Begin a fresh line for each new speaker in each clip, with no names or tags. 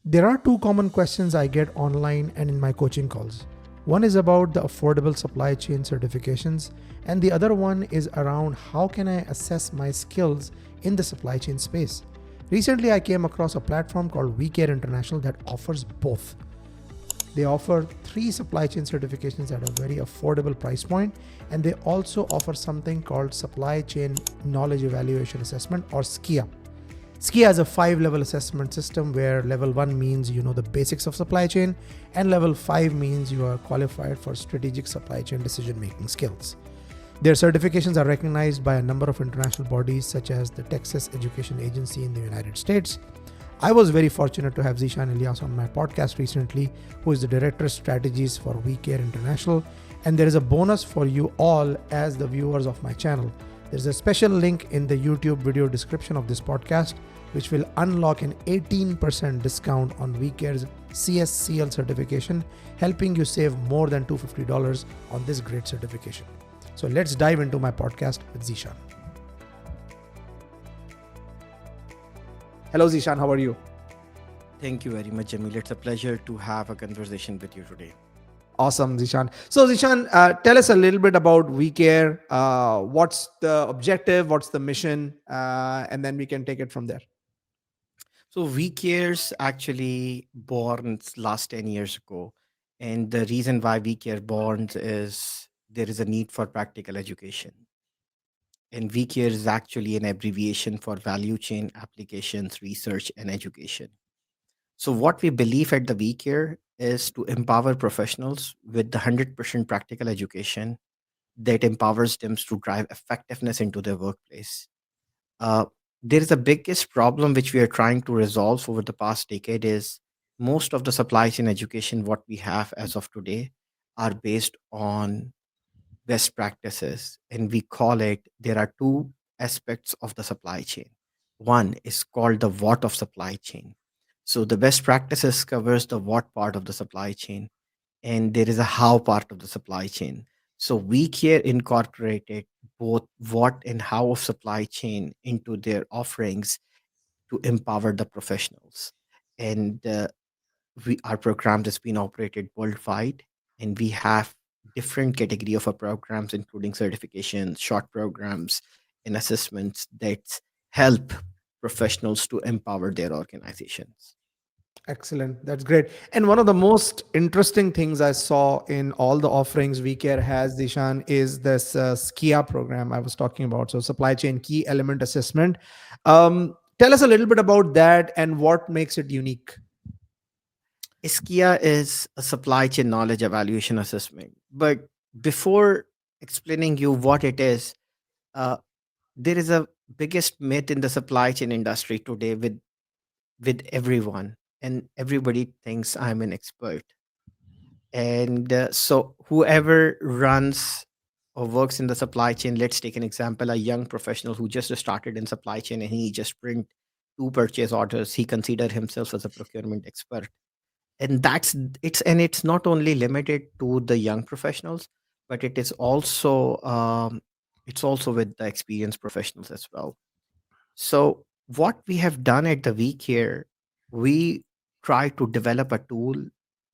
There are two common questions I get online and in my coaching calls. One is about the affordable supply chain certifications, and the other one is around how can I assess my skills in the supply chain space. Recently, I came across a platform called VCARE International that offers both. They offer three supply chain certifications at a very affordable price point, and they also offer something called Supply Chain Knowledge Evaluation Assessment or Skia. Skia has a 5 level assessment system where level 1 means you know the basics of supply chain, and level 5 means you are qualified for strategic supply chain decision making skills. Their certifications are recognized by a number of international bodies such as the Texas Education Agency in the United States. I was very fortunate to have Zishan Elias on my podcast recently, who is the Director of Strategies for WeCare International. And there is a bonus for you all as the viewers of my channel. There's a special link in the YouTube video description of this podcast, which will unlock an 18% discount on WeCare's CSCL certification, helping you save more than $250 on this great certification. So let's dive into my podcast with Zishan. Hello, Zishan. How are you?
Thank you very much, Jamil. It's a pleasure to have a conversation with you today.
Awesome, Zishan. So, Zishan, tell us a little bit about WeCare. What's the objective? What's the mission? And then we can take it from there.
So, VCare's actually born last 10 years ago. And the reason why VCare born is there is a need for practical education. And VCare is actually an abbreviation for Value Chain Applications Research and Education. So, what we believe at the VCare is to empower professionals with the 100% practical education that empowers them to drive effectiveness into their workplace. Uh, there is a biggest problem which we are trying to resolve over the past decade is most of the supply chain education what we have as of today are based on best practices, and we call it there are two aspects of the supply chain. One is called the what of supply chain. So the best practices covers the what part of the supply chain, and there is a how part of the supply chain. So we here incorporated both what and how of supply chain into their offerings to empower the professionals. And our program has been operated worldwide, and we have different category of our programs, including certifications, short programs, and assessments that help professionals to empower their organizations.
Excellent. That's great. And one of the most interesting things I saw in all the offerings WeCare has, Zishan, is this Skia program I was talking about. So, supply chain key element assessment. Tell us a little bit about that and what makes it unique.
Skia is a supply chain knowledge evaluation assessment. But before explaining you what it is, uh, there is a biggest myth in the supply chain industry today with everyone, and everybody thinks I'm an expert. And so whoever runs or works in the supply chain, let's take an example, a young professional who just started in supply chain and he just print two purchase orders, he consider himself as a procurement expert. And it's not only limited to the young professionals, but it's also with the experienced professionals as well. So what we have done at the week here, we try to develop a tool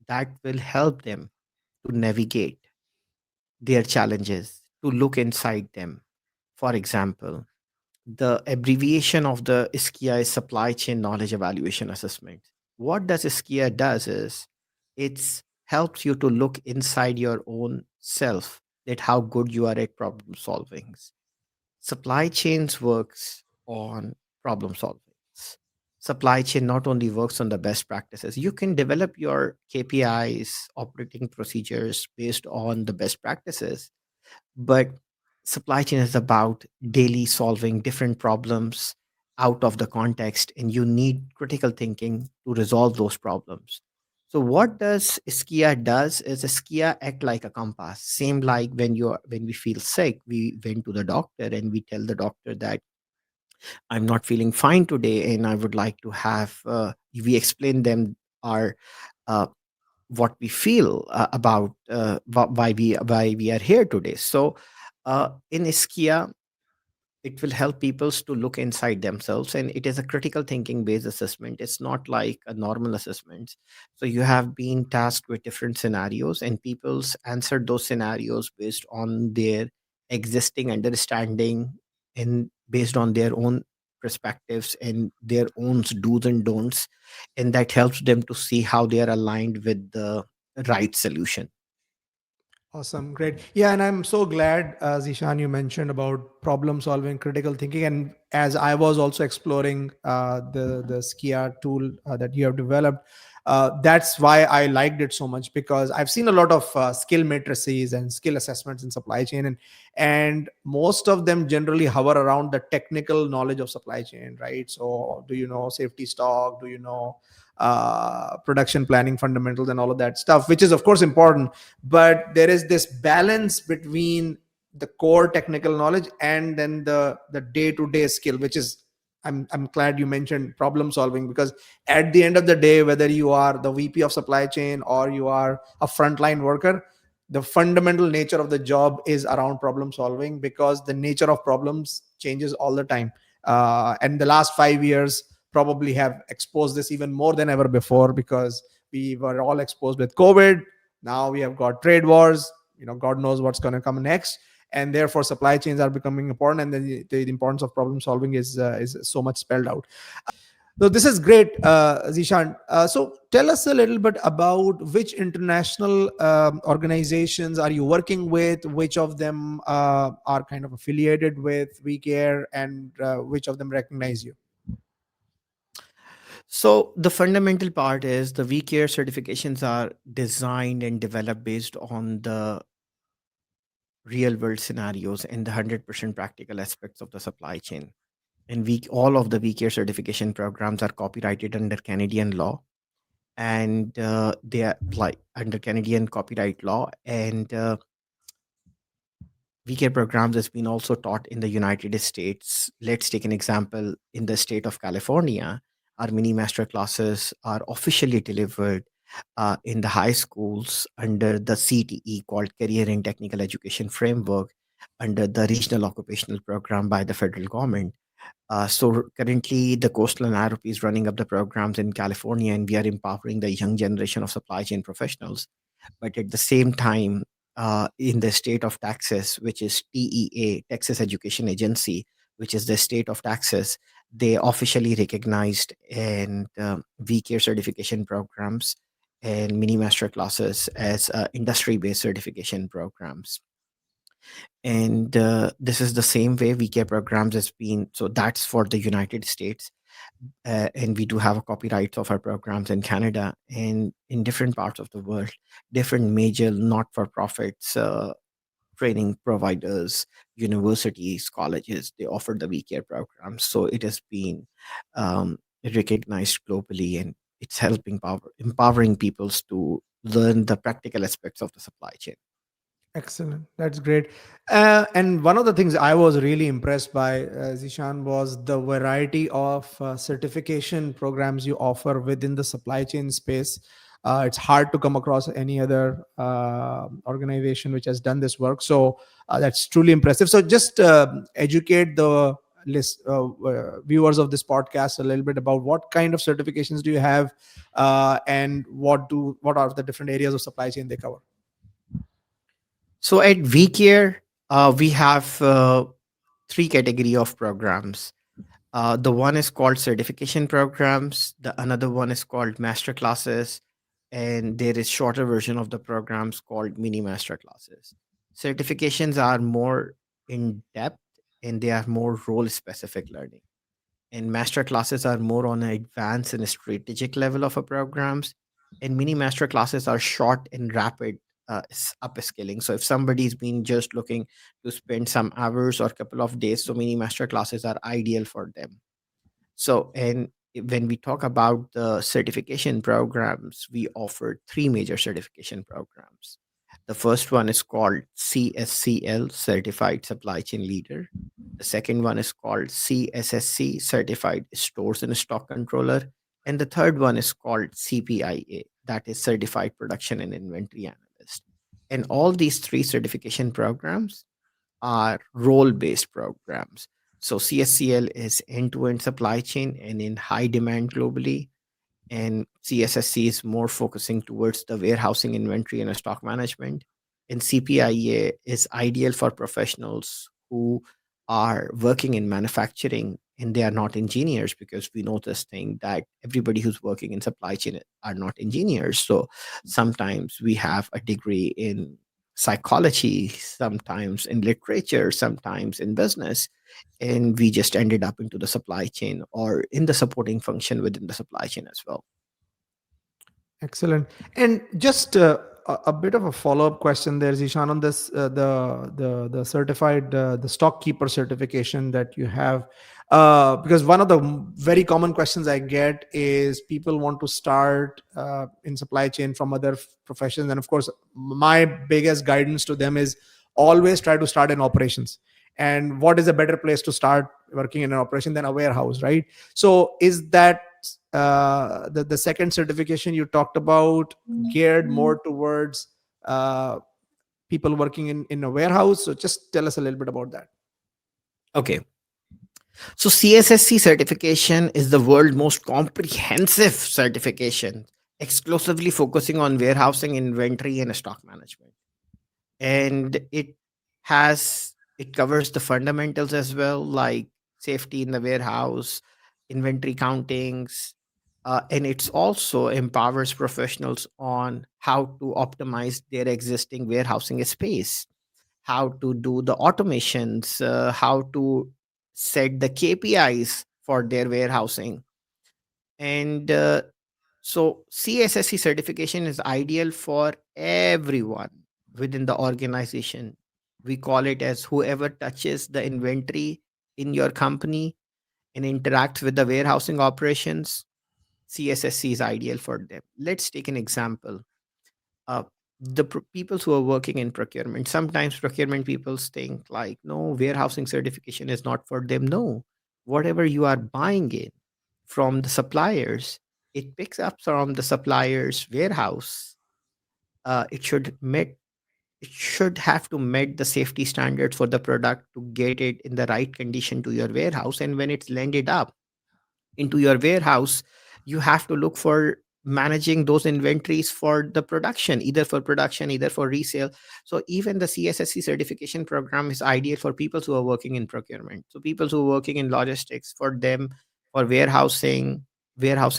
that will help them to navigate their challenges, to look inside them. For example, the abbreviation of the Skia is Supply Chain Knowledge Evaluation Assessment. What does Skia does is it helps you to look inside your own self that how good you are at problem solving. Supply chains works on problem solving. Supply chain not only works on the best practices, you can develop your KPIs, operating procedures based on the best practices, but supply chain is about daily solving different problems out of the context, and you need critical thinking to resolve those problems. So what does Skia does is Skia act like a compass, same like when we feel sick, we went to the doctor and we tell the doctor that I'm not feeling fine today and I would like to have we explain them our uh, what we feel about why we are here today. So in Skia, it will help people to look inside themselves, and it is a critical thinking based assessment. It's not like a normal assessment. So you have been tasked with different scenarios, and people's answered those scenarios based on their existing understanding and based on their own perspectives and their own do's and don'ts, and that helps them to see how they are aligned with the right solution.
Awesome, great. Yeah, and I'm so glad, Zishan, you mentioned about problem solving, critical thinking, and as I was also exploring the Skia tool that you have developed, that's why I liked it so much, because I've seen a lot of skill matrices and skill assessments in supply chain, and most of them generally hover around the technical knowledge of supply chain, right? So, do you know safety stock? Do you know production planning fundamentals and all of that stuff, which is of course important, but there is this balance between the core technical knowledge and then the day-to-day skill, which is, I'm glad you mentioned problem solving, because at the end of the day, whether you are the VP of supply chain or you are a frontline worker, the fundamental nature of the job is around problem solving, because the nature of problems changes all the time. And the last 5 years probably have exposed this even more than ever before, because we were all exposed with COVID. Now we have got trade wars. God knows what's going to come next, and therefore supply chains are becoming important, and then the importance of problem solving is so much spelled out. So this is great, Zishan. So tell us a little bit about which international organizations are you working with, which of them are kind of affiliated with VCARE, and which of them recognize you.
So the fundamental part is the VCare certifications are designed and developed based on the real world scenarios and the 100% practical aspects of the supply chain. And all of the VCare certification programs are copyrighted under Canadian law, and they apply under Canadian copyright law. And VCare programs has been also taught in the United States. Let's take an example. In the state of California, our mini master classes are officially delivered in the high schools under the CTE, called Career and Technical Education Framework, under the Regional Occupational Program by the federal government. Currently, the Coastal NRP is running up the programs in California, and we are empowering the young generation of supply chain professionals. But at the same time, in the state of Texas, which is TEA, Texas Education Agency, which is the state of Texas, they officially recognized and VCare certification programs and mini master classes as industry-based certification programs. And this is the same way VCare programs has been. So that's for the United States, and we do have a copyright of our programs in Canada and in different parts of the world. Different major not-for-profits, training providers, universities, colleges, they offer the VCare programs. So it has been um, recognized globally, and it's helping empowering people to learn the practical aspects of the supply chain.
Excellent. That's great. And one of the things I was really impressed by, Zishan, was the variety of certification programs you offer within the supply chain space. It's hard to come across any other organization which has done this work. So that's truly impressive. So just educate the viewers of this podcast a little bit about what kind of certifications do you have, and what are the different areas of supply chain they cover.
So at VCare, we have three category of programs. The one is called certification programs. The another one is called master classes, and there is shorter version of the programs called mini master classes. Certifications are more in depth, and they are more role specific learning. And master classes are more on an advanced and strategic level of a programs. And mini master classes are short and rapid upskilling. So if somebody's been just looking to spend some hours or couple of days, so mini master classes are ideal for them. So, and when we talk about the certification programs, we offer three major certification programs. The first one is called CSCL, Certified Supply Chain Leader. The second one is called CSSC, Certified Stores and Stock Controller. And the third one is called CPIA, that is Certified Production and Inventory Analyst. And all these three certification programs are role based programs. So CSCL is end-to-end supply chain and in high demand globally. And CSSC is more focusing towards the warehousing, inventory, and stock management. And CPIA is ideal for professionals who are working in manufacturing and they are not engineers, because we know this thing that everybody who's working in supply chain are not engineers. So sometimes we have a degree in psychology, sometimes in literature, sometimes in business, and we just ended up into the supply chain or in the supporting function within the supply chain as well.
Excellent. And just a bit of a follow-up question there, Zishan, on this the certified the stockkeeper certification that you have, because one of the very common questions I get is people want to start in supply chain from other professions, and of course, my biggest guidance to them is always try to start in operations. And what is a better place to start working in an operation than a warehouse, right? So, is that the second certification you talked about geared more towards uh, people working in a warehouse? So just tell us a little bit about that.
Okay. So CSSC certification is the world's most comprehensive certification, exclusively focusing on warehousing, inventory, and stock management. And it covers the fundamentals as well, like safety in the warehouse, inventory countings, and it's also empowers professionals on how to optimize their existing warehousing space, how to do the automations, how to set the KPIs for their warehousing. And so CSSC certification is ideal for everyone within the organization. We call it as whoever touches the inventory in your company and interacts with the warehousing operations. CSSC is ideal for them. Let's take an example. uh, people who are working in procurement, sometimes procurement people think like, no, warehousing certification is not for them. No, whatever you are buying in from the suppliers, it picks up from the supplier's warehouse. It should have to meet the safety standards for the product to get it in the right condition to your warehouse. And when it's landed up into your warehouse, you have to look for managing those inventories for the production, either for resale. So even the CSSC certification program is ideal for people who are working in procurement. So people who are working in logistics, for them, for warehousing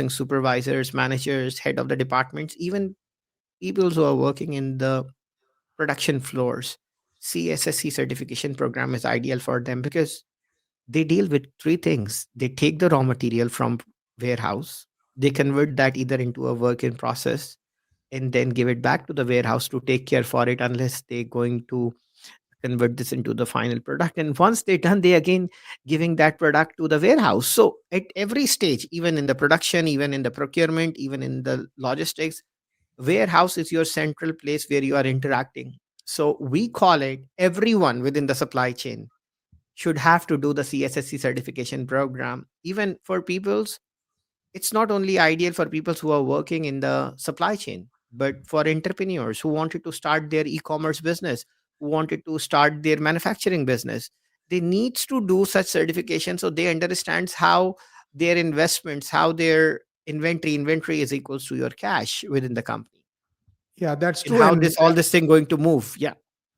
supervisors, managers, head of the departments, even people who are working in the production floors. CSSC certification program is ideal for them because they deal with three things. They take the raw material from warehouse, they convert that either into a work in process, and then give it back to the warehouse to take care for it unless they're going to convert this into the final product. And once they're done, they again giving that product to the warehouse. So at every stage, even in the production, even in the procurement, even in the logistics, warehouse is your central place where you are interacting. So we call it everyone within the supply chain should have to do the CSSC certification program. Even for people's, it's not only ideal for people who are working in the supply chain, but for entrepreneurs who wanted to start their e-commerce business, who wanted to start their manufacturing business. They needs to do such certification so they understands how their investments, how their inventory is equals to your cash within the company,
Yeah, that's
and
true.
how
And
this all this thing going to move. Yeah.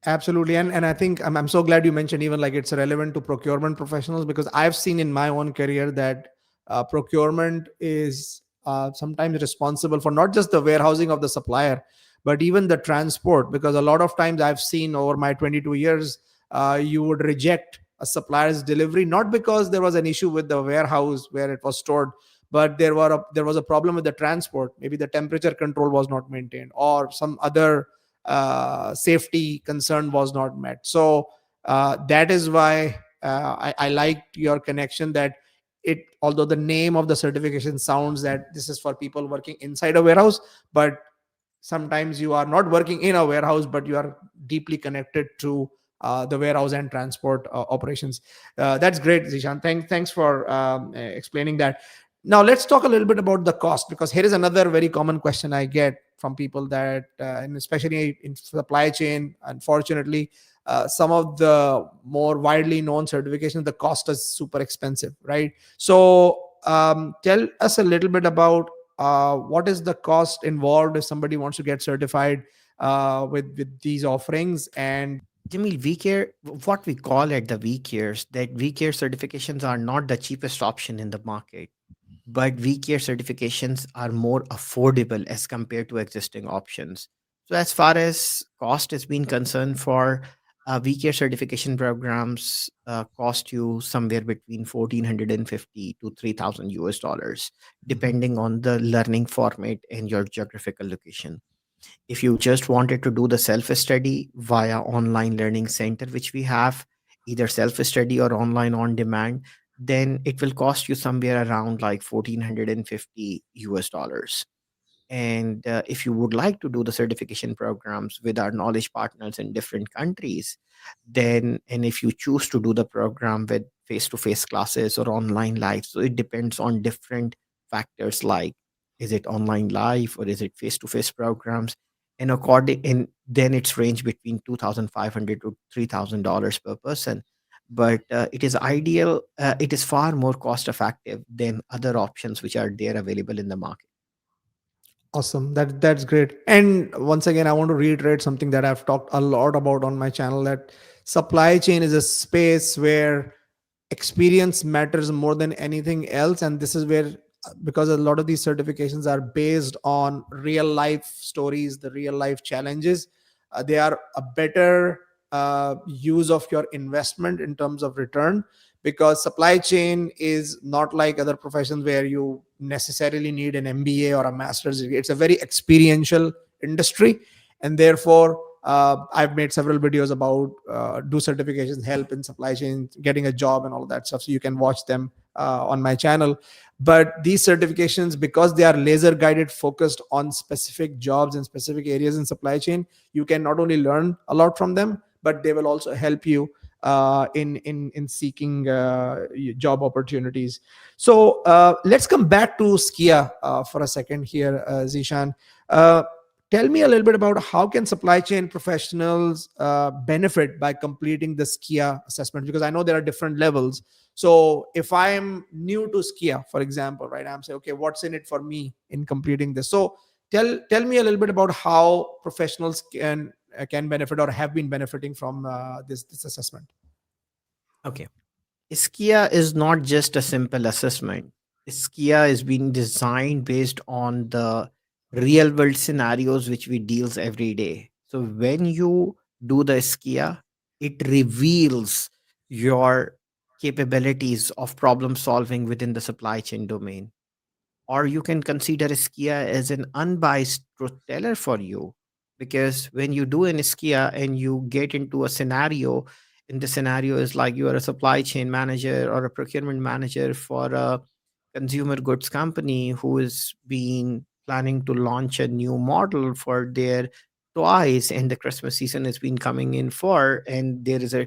absolutely. And I think I'm so glad you mentioned even like it's relevant to procurement professionals, because I've seen in my own career that procurement is sometimes responsible for not just the warehousing of the supplier, but even the transport. Because a lot of times I've seen over my 22 years, you would reject a supplier's delivery, not because there was an issue with the warehouse where it was stored, but there was a problem with the transport. Maybe the temperature control was not maintained, or some other safety concern was not met. So that is why I liked your connection, that it, although the name of the certification sounds that this is for people working inside a warehouse, but sometimes you are not working in a warehouse, but you are deeply connected to the warehouse and transport operations. That's great, Zishan. Thanks for explaining that. Now let's talk a little bit about the cost, because here is another very common question I get from people that, and especially in supply chain, unfortunately, some of the more widely known certifications, the cost is super expensive, right? So tell us a little bit about what is the cost involved if somebody wants to get certified with these offerings. And
Jamil, VCARE, what we call it the VCAREs, that VCARE certifications are not the cheapest option in the market, but VCARE certifications are more affordable as compared to existing options. So, as far as cost is being concerned, for VCARE certification programs cost you somewhere between 1,450 to 3,000 US dollars,
Mhm.
depending on the learning format and your geographical location. If you just wanted to do the self study via online learning center, which we have, either self study or online on demand, then it will cost you somewhere around like 1,450 US dollars. And if you would like to do the certification programs with our knowledge partners in different countries, then, and if you choose to do the program with face to face classes or online live, so it depends on different factors like, is it online live or is it face to face programs? And according, and then it's range between 2,500 to $3,000 per person. But it is ideal, it is far more cost effective than other options which are there available in the market.
Awesome. That's great. And once again, I want to reiterate something that I've talked a lot about on my channel, that supply chain is a space where experience matters more than anything else. And this is where, because a lot of these certifications are based on real life stories, the real life challenges, they are a better use of your investment in terms of return, because supply chain is not like other professions where you necessarily need an MBA or a master's degree. It's a very experiential industry, and therefore I've made several videos about do certifications help in supply chain, getting a job, and all of that stuff. So you can watch them on my channel. But these certifications, because they are laser guided, focused on specific jobs and specific areas in supply chain, you can not only learn a lot from them, but they will also help you in seeking job opportunities. So let's come back to Skia for a second here, Zishan. Uh, Tell me a little bit about how can supply chain professionals benefit by completing the Skia assessment, because I know there are different levels. So if I'm new to Skia, for example, right, I'm saying, okay, what's in it for me in completing this? So tell me a little bit about how professionals can benefit or have been benefiting from this assessment.
Okay. Skia is not just a simple assessment. Skia is being designed based on the real world scenarios which we deals every day. So when you do the Skia, it reveals your capabilities of problem solving within the supply chain domain. Or you can consider Skia as an unbiased truth teller for you. Because when you do an Skia and you get into a scenario, and the scenario is like you are a supply chain manager or a procurement manager for a consumer goods company who is being planning to launch a new model for their toys, and the Christmas season has been coming in for, and there is a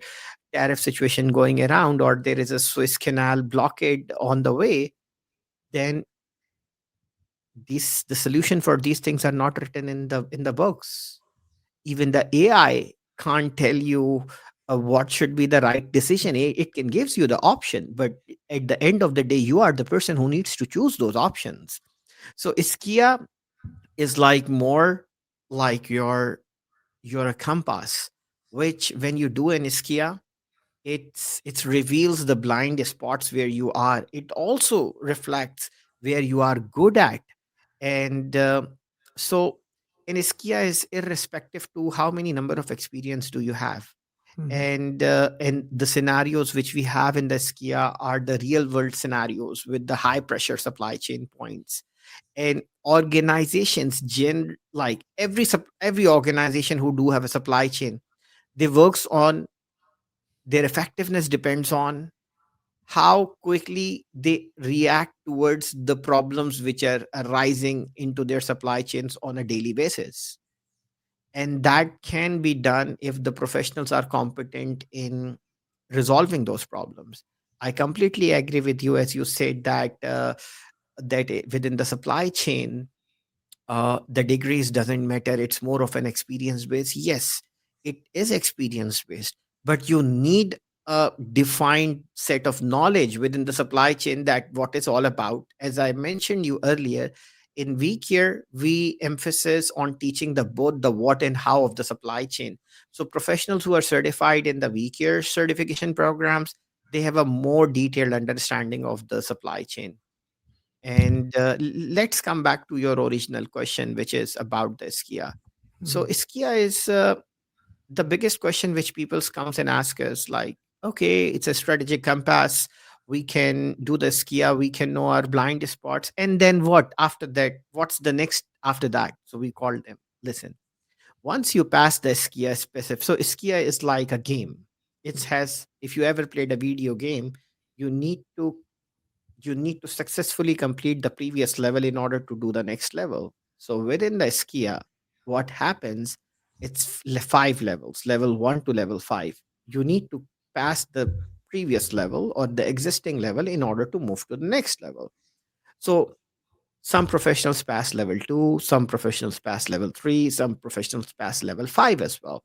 tariff situation going around, or there is a Swiss canal blockade on the way, then these, the solution for these things are not written in the books. Even the AI can't tell you what should be the right decision. It can gives you the option, but at the end of the day, you are the person who needs to choose those options. So Skia is like more like your compass, which when you do an Skia, it reveals the blind spots where you are. It also reflects where you are good at. And so in Skia is irrespective to how many number of experience do you have.
Mhm.
And the scenarios which we have in the Skia are the real world scenarios with the high pressure supply chain points. And organizations like every organization who do have a supply chain, they works on, their effectiveness depends on how quickly they react towards the problems which are arising into their supply chains on a daily basis. And that can be done if the professionals are competent in resolving those problems. I completely agree with you, as you said that within the supply chain, the degrees doesn't matter. It's more of an experience base. Yes, it is experience based, but you need a defined set of knowledge within the supply chain, that what is all about. As I mentioned you earlier, in VCare, we emphasis on teaching the both the what and how of the supply chain. So professionals who are certified in the VCare certification programs, they have a more detailed understanding of the supply chain. And let's come back to your original question, which is about the Skia. So
Mhm.
Skia is the biggest question which people comes and ask us, like, okay, it's a strategic compass. We can do the Skia, we can know our blind spots, and then what after that? What's the next after that? So we call them. Listen, once you pass the Skia specific, so Skia is like a game. It has, if you ever played a video game, you need to you need to successfully complete the previous level in order to do the next level. So within the Skia, what happens? It's 5 levels, level 1 to level 5. You need to pass the previous level or the existing level in order to move to the next level. So some professionals pass level 2, some professionals pass level 3, some professionals pass level 5 as well.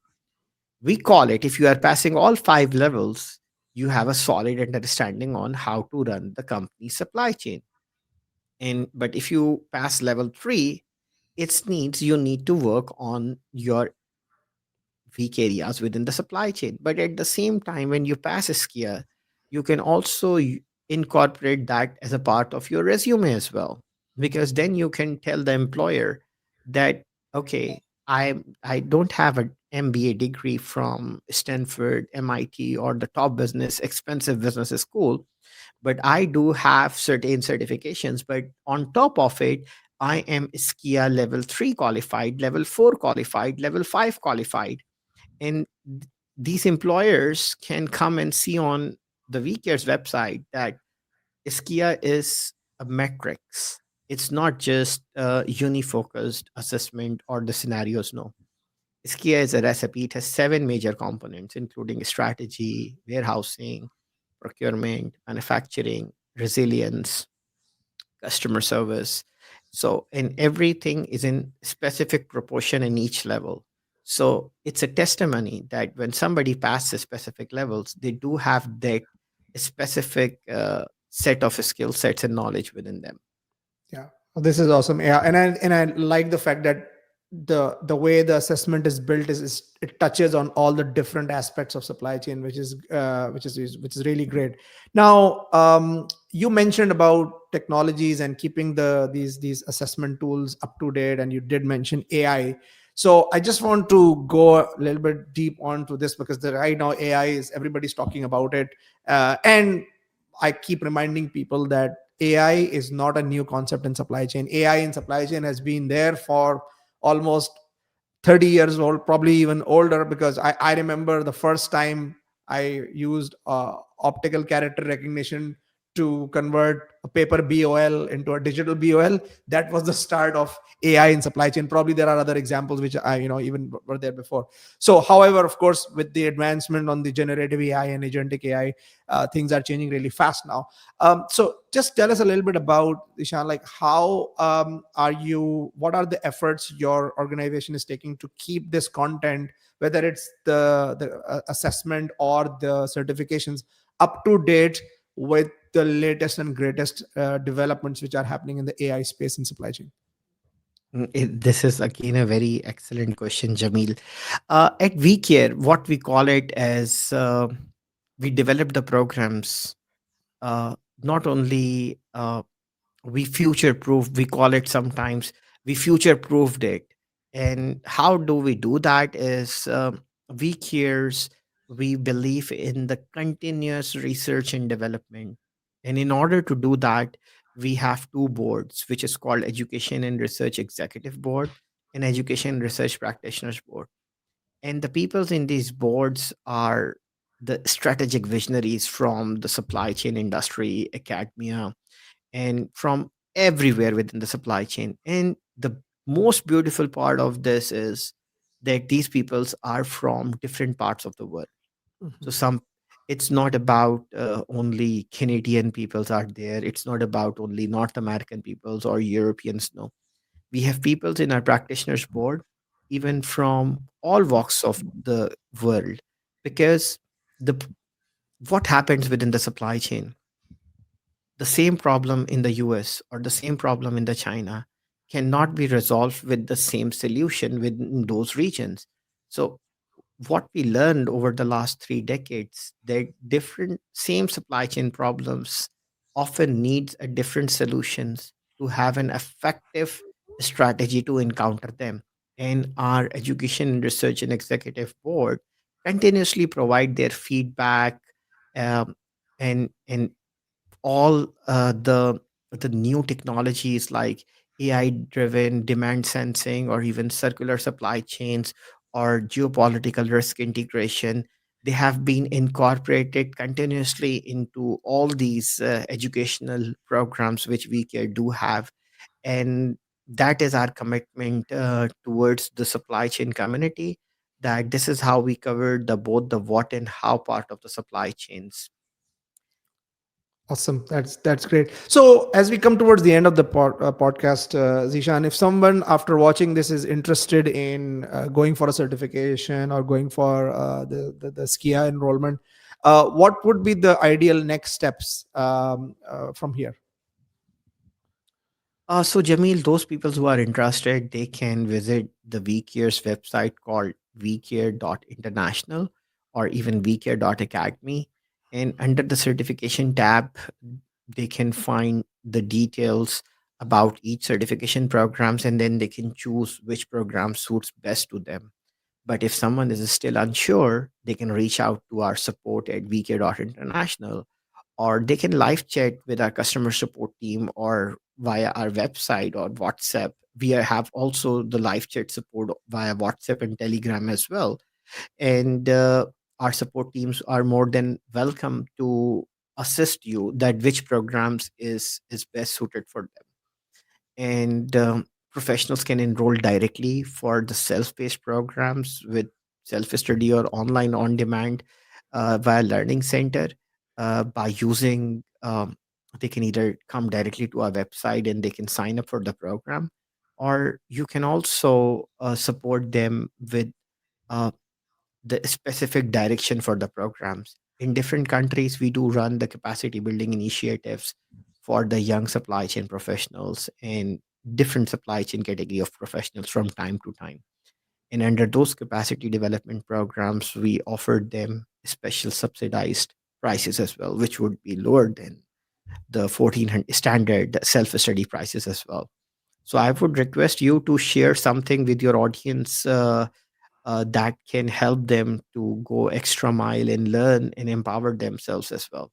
We call it, if you are passing all 5 levels, you have a solid understanding on how to run the company's supply chain. And but if you pass level 3, it needs you need to work on your weak areas within the supply chain. But at the same time, when you pass a skier, you can also incorporate that as a part of your resume as well, because then you can tell the employer that, okay, I don't have an MBA degree from Stanford, MIT, or the top business expensive business school, but I do have certain certifications. But on top of it, I am Skia level 3 qualified, level 4 qualified, level 5 qualified. And these employers can come and see on the VCare's website that Skia is a metrics. It's not just a uni-focused assessment or the scenarios. No, Skia is a recipe. It has 7 major components, including strategy, warehousing, procurement, manufacturing, resilience, customer service. So, and everything is in specific proportion in each level. So, it's a testimony that when somebody passes specific levels, they do have that specific set of skill sets and knowledge within them.
Yeah, this is awesome. Yeah, and I like the fact that the way the assessment is built is it touches on all the different aspects of supply chain, which is really great. Now, you mentioned about technologies and keeping these assessment tools up to date, and you did mention AI. So I just want to go a little bit deep onto this because right now AI is everybody's talking about it, and I keep reminding people that AI is not a new concept in supply chain. AI in supply chain has been there for almost 30 years old, probably even older, because I remember the first time I used optical character recognition to convert a paper BOL into a digital BOL. That was the start of AI in supply chain. Probably there are other examples which I even were there before. So however, of course, with the advancement on the generative AI and agentic AI, things are changing really fast now. So just tell us a little bit about, Ishan, like how what are the efforts your organization is taking to keep this content, whether it's the assessment or the certifications, up to date with the latest and greatest developments which are happening in the AI space in supply chain?
This is again a very excellent question, Jamil. At VCare, what we call it as we develop the programs, not only we future proof, we call it sometimes, we future proofed it. And how do we do that is, we cares, we believe in the continuous research and development. And in order to do that, we have 2 boards, which is called Education and Research Executive Board and Education and Research Practitioners Board. And the peoples in these boards are the strategic visionaries from the supply chain industry, academia, and from everywhere within the supply chain. And the most beautiful part of this is that these peoples are from different parts of the world. So
Mhm.
some, it's not about only Canadian peoples are there. It's not about only North American peoples or Europeans. No, we have peoples in our practitioners board. even from all walks of the world, because the what happens within the supply chain, the same problem in the US or the same problem in the China cannot be resolved with the same solution within those regions. So what we learned over the last 3 decades, that different same supply chain problems often needs a different solutions to have an effective strategy to encounter them. And our education research and executive board continuously provide their feedback, um, and all the new technologies like AI driven demand sensing or even circular supply chains or geopolitical risk integration. They have been incorporated continuously into all these educational programs which we care do have, and that is our commitment towards the supply chain community. That this is how we cover the both the what and how part of the supply chains.
Awesome. That's great. So as we come towards the end of the podcast, Zishan, if someone after watching this is interested in going for a certification or going for the Skia enrollment, what would be the ideal next steps from here?
So Jamil, those people who are interested, they can visit the VCare's website called vcare.international or even vcare.academy. And under the certification tab, they can find the details about each certification programs, and then they can choose which program suits best to them. But if someone is still unsure, they can reach out to our support at vcare.international, or they can live chat with our customer support team or via our website or WhatsApp. Have also the live chat support via WhatsApp and Telegram as well. And our support teams are more than welcome to assist you that which programs is best suited for them. And professionals can enroll directly for the self-paced programs with self-study or online on demand via learning center by using they can either come directly to our website and they can sign up for the program, or you can also support them with uh, the specific direction for the programs. In different countries, we do run the capacity building initiatives for the young supply chain professionals and different supply chain category of professionals from time to time. And under those capacity development programs, we offered them special subsidized prices as well, which would be lower than the 1400 standard self-study prices as well. So I would request you to share something with your audience that can help them to go extra mile and learn and empower themselves as well.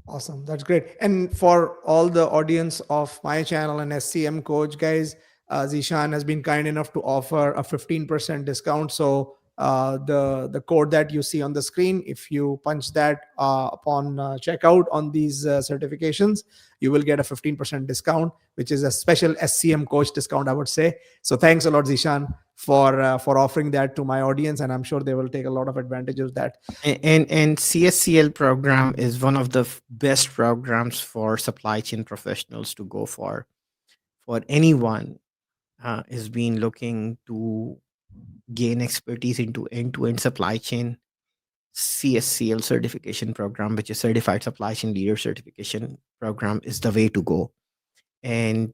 Awesome. That's great. And for all the audience of my channel and SCM Coach, guys, Zishan has been kind enough to offer a 15% discount. So the code that you see on the screen, if you punch that upon checkout on these certifications, you will get a 15% discount, which is a special SCM Coach discount, I would say. So thanks a lot, Zishan, for offering that to my audience, and I'm sure they will take a lot of advantage of that.
And CSCL program is one of the best programs for supply chain professionals to go for anyone is been looking to gain expertise into end-to-end supply chain. CSCL certification program, which is Certified Supply Chain Leader Certification program, is the way to go. And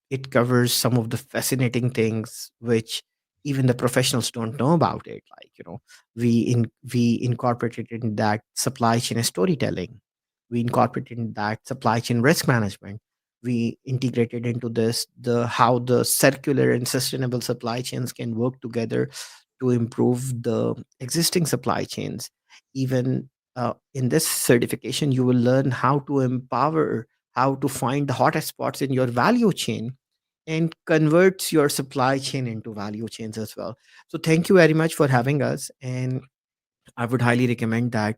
it covers some of the fascinating things which even the professionals don't know about it. Like, we incorporated in that supply chain storytelling, we incorporated in that supply chain risk management, we integrated into this the how the circular and sustainable supply chains can work together to improve the existing supply chains. Even in this certification, you will learn how to empower, how to find the hottest spots in your value chain and converts your supply chain into value chains as well. So thank you very much for having us. And I would highly recommend that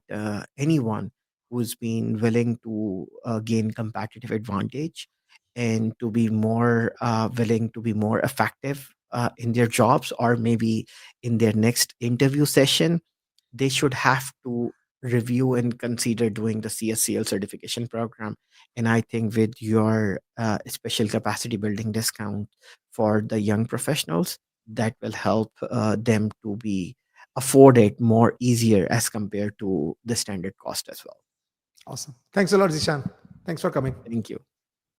anyone who's been willing to gain competitive advantage and to be more willing to be more effective in their jobs or maybe in their next interview session, they should have to review and consider doing the CSCL certification program. And I think with your special capacity building discount for the young professionals, that will help them to be afford it more easier as compared to the standard cost as well.
Awesome. Thanks a lot, Zishan. Thanks for coming.
Thank you.